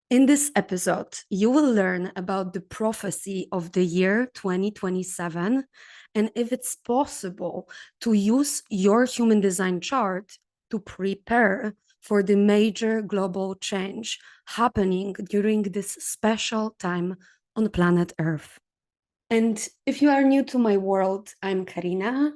In this episode, you will learn about the prophecy of the year 2027 and if it's possible to use your human design chart to prepare for the major global change happening during this special time on planet Earth. And if you are new to my world, I'm Karina,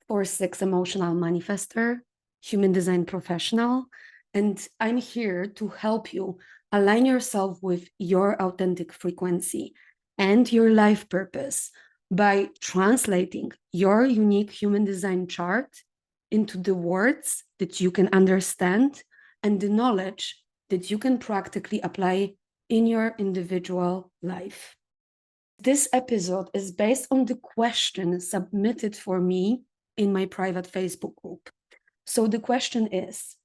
4/6 emotional manifester, human design professional, and I'm here to help you align yourself with your authentic frequency and your life purpose by translating your unique human design chart into the words that you can understand and the knowledge that you can practically apply in your individual life. This episode is based on the question submitted for me in my private Facebook group. So the question is,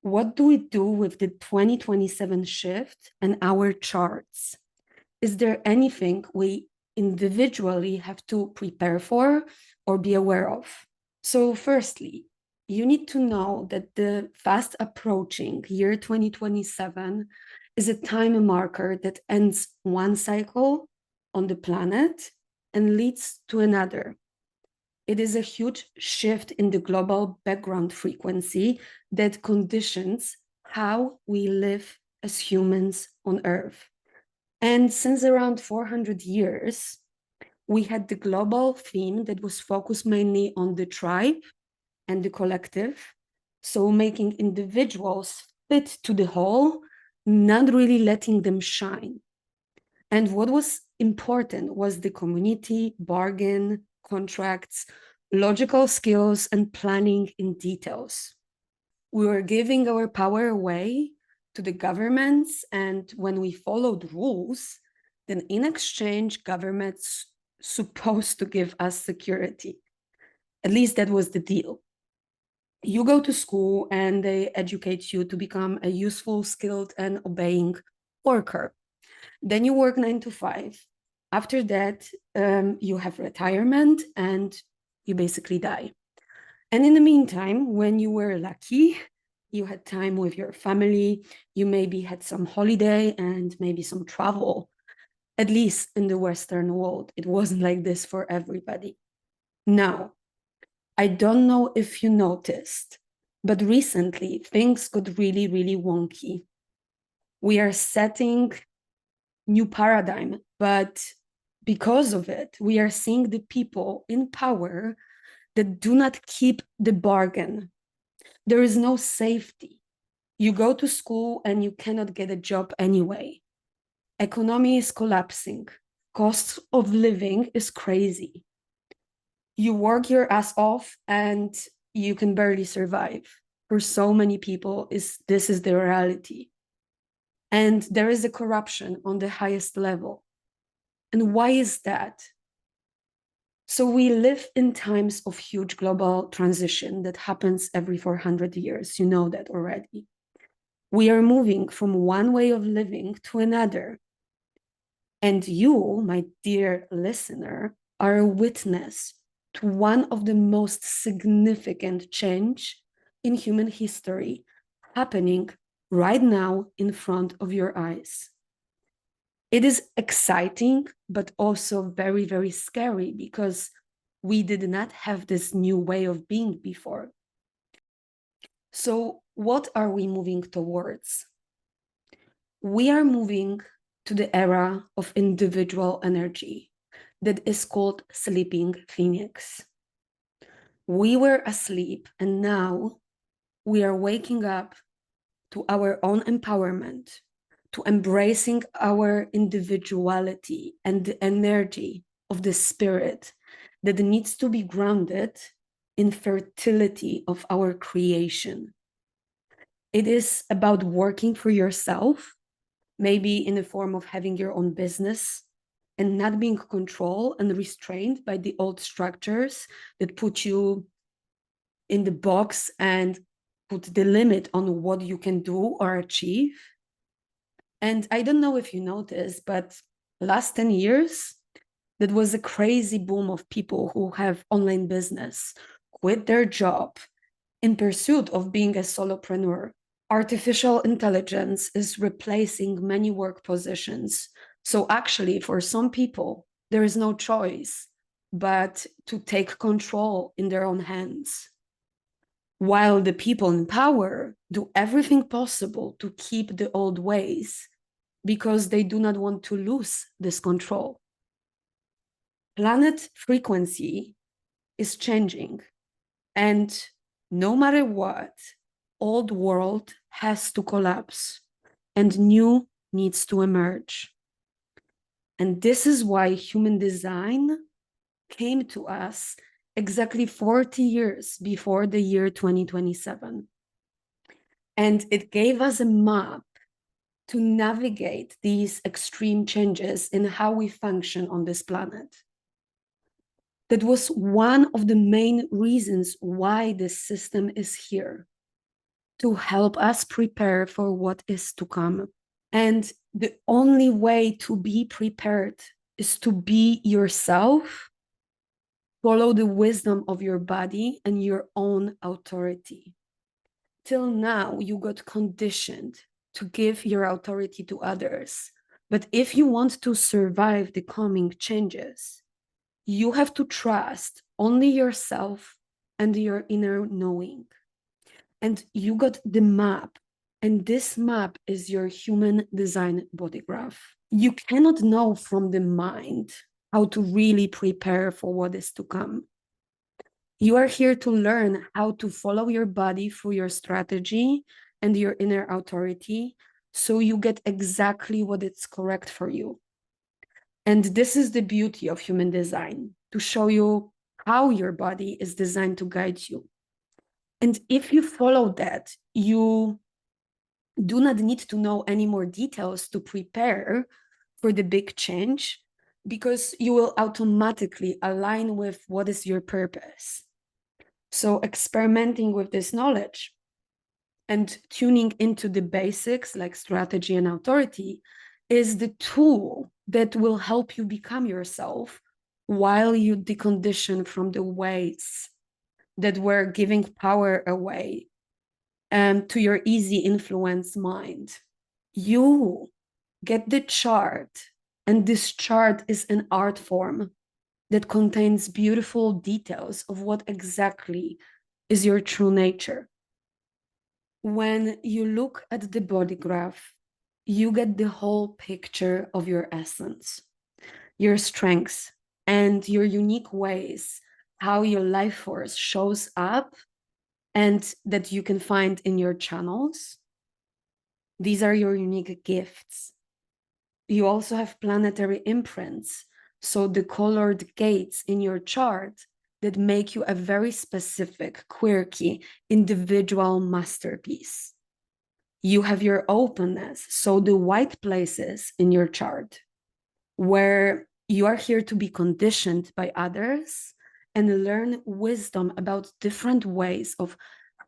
what do we do with the 2027 shift and our charts? Is there anything we individually have to prepare for or be aware of? So firstly, you need to know that the fast approaching year 2027 is a time marker that ends one cycle on the planet and leads to another. It is a huge shift in the global background frequency that conditions how we live as humans on Earth. And since around 400 years, we had the global theme that was focused mainly on the tribe and the collective. So making individuals fit to the whole, not really letting them shine. And what was important was the community, bargain, contracts, logical skills, and planning in details. We were giving our power away to the governments, and when we followed rules, then in exchange, governments supposed to give us security. At least that was the deal. You go to school and they educate you to become a useful, skilled, and obeying worker. Then you work 9 to 5. After that, you have retirement and you basically die. And in the meantime, when you were lucky, you had time with your family, you maybe had some holiday and maybe some travel. At least in the Western world, it wasn't like this for everybody. Now, I don't know if you noticed, but recently things got really, really wonky. We are setting new paradigm, but because of it, we are seeing the people in power that do not keep the bargain. There is no safety. You go to school and you cannot get a job anyway. Economy is collapsing. Cost of living is crazy. You work your ass off and you can barely survive. For so many people, this is the reality. And there is a corruption on the highest level. And why is that? So we live in times of huge global transition that happens every 400 years. You know that already. We are moving from one way of living to another. And you, my dear listener, are a witness to one of the most significant change in human history happening right now in front of your eyes. It is exciting, but also very, very scary because we did not have this new way of being before. So what are we moving towards? We are moving to the era of individual energy that is called sleeping phoenix. We were asleep and now we are waking up to our own empowerment, to embracing our individuality and the energy of the spirit that needs to be grounded in fertility of our creation. It is about working for yourself, maybe in the form of having your own business and not being controlled and restrained by the old structures that put you in the box and put the limit on what you can do or achieve. And I don't know if you noticed, but last 10 years, that was a crazy boom of people who have online business, quit their job in pursuit of being a solopreneur. Artificial intelligence is replacing many work positions. So actually, for some people, there is no choice but to take control in their own hands, while the people in power do everything possible to keep the old ways because they do not want to lose this control. Planet frequency is changing, and no matter what, old world has to collapse and new needs to emerge. And this is why human design came to us exactly 40 years before the year 2027. And it gave us a map to navigate these extreme changes in how we function on this planet. That was one of the main reasons why this system is here, to help us prepare for what is to come. And the only way to be prepared is to be yourself, follow the wisdom of your body and your own authority. Till now, you got conditioned to give your authority to others. But if you want to survive the coming changes, you have to trust only yourself and your inner knowing. And you got the map, and this map is your human design body graph. You cannot know from the mind how to really prepare for what is to come. You are here to learn how to follow your body through your strategy and your inner authority, so you get exactly what is correct for you. And this is the beauty of human design, to show you how your body is designed to guide you. And if you follow that, you do not need to know any more details to prepare for the big change, because you will automatically align with what is your purpose. So experimenting with this knowledge and tuning into the basics like strategy and authority is the tool that will help you become yourself while you decondition from the ways that were giving power away to your easy influence mind. You get the chart, and this chart is an art form that contains beautiful details of what exactly is your true nature. When you look at the body graph, you get the whole picture of your essence, your strengths, and your unique ways, how your life force shows up and that you can find in your channels. These are your unique gifts. You also have planetary imprints, so the colored gates in your chart that make you a very specific, quirky, individual masterpiece. You have your openness, so the white places in your chart where you are here to be conditioned by others and learn wisdom about different ways of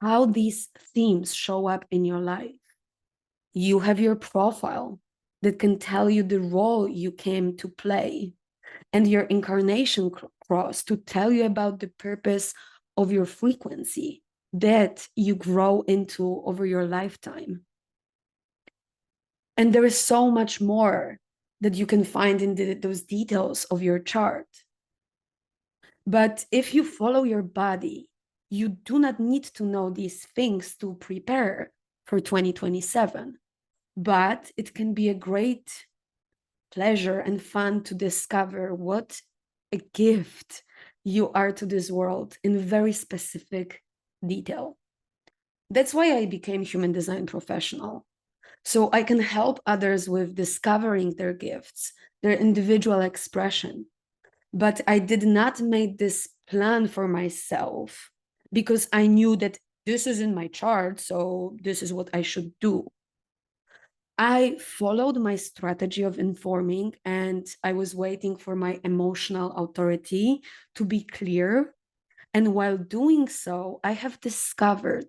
how these themes show up in your life. You have your profile that can tell you the role you came to play, and your incarnation cross to tell you about the purpose of your frequency that you grow into over your lifetime. And there is so much more that you can find in those details of your chart. But if you follow your body, you do not need to know these things to prepare for 2027. But it can be a great pleasure and fun to discover what a gift you are to this world in very specific detail. That's why I became human design professional. So I can help others with discovering their gifts, their individual expression. But I did not make this plan for myself because I knew that this is in my chart, so this is what I should do. I followed my strategy of informing, and I was waiting for my emotional authority to be clear. And while doing so, I have discovered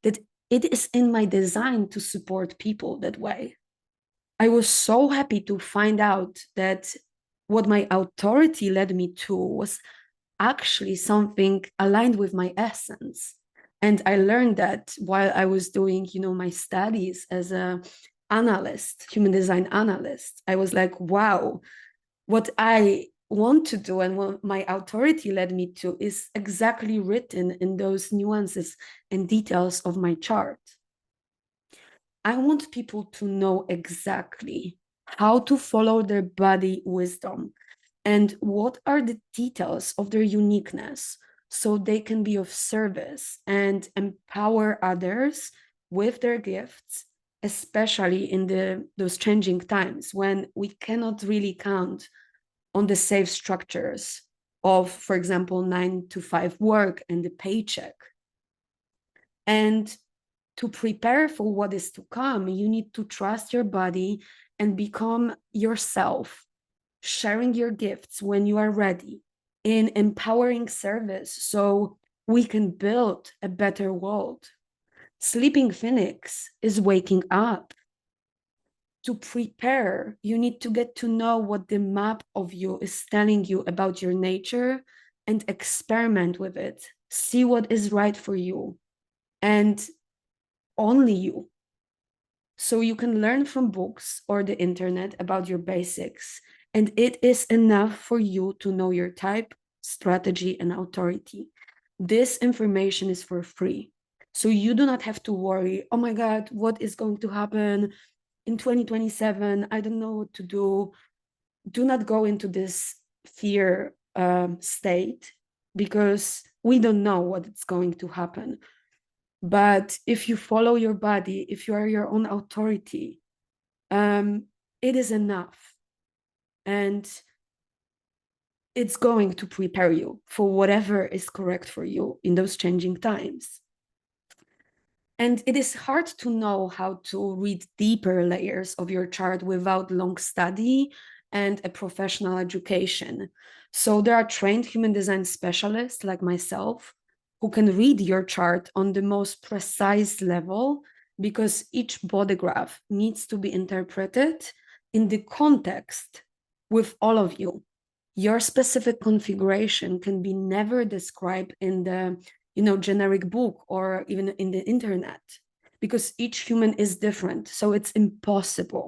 that it is in my design to support people that way. I was so happy to find out that what my authority led me to was actually something aligned with my essence. And I learned that while I was doing, my studies as a analyst, human design analyst. I was like, wow, what I want to do and what my authority led me to is exactly written in those nuances and details of my chart. I want people to know exactly how to follow their body wisdom and what are the details of their uniqueness so they can be of service and empower others with their gifts, especially in those changing times when we cannot really count on the safe structures of, for example, 9 to 5 work and the paycheck. And to prepare for what is to come, you need to trust your body and become yourself, sharing your gifts when you are ready, in empowering service so we can build a better world. Sleeping Phoenix is waking up. To prepare, you need to get to know what the map of you is telling you about your nature and experiment with it. See what is right for you and only you. So you can learn from books or the internet about your basics, and it is enough for you to know your type, strategy, and authority. This information is for free. So you do not have to worry, oh my God, what is going to happen in 2027? I don't know what to do. Do not go into this fear state because we don't know what is going to happen. But if you follow your body, if you are your own authority, it is enough. And it's going to prepare you for whatever is correct for you in those changing times. And it is hard to know how to read deeper layers of your chart without long study and a professional education. So there are trained human design specialists like myself who can read your chart on the most precise level because each body graph needs to be interpreted in the context with all of you. Your specific configuration can be never described in the generic book or even in the internet because each human is different. So it's impossible.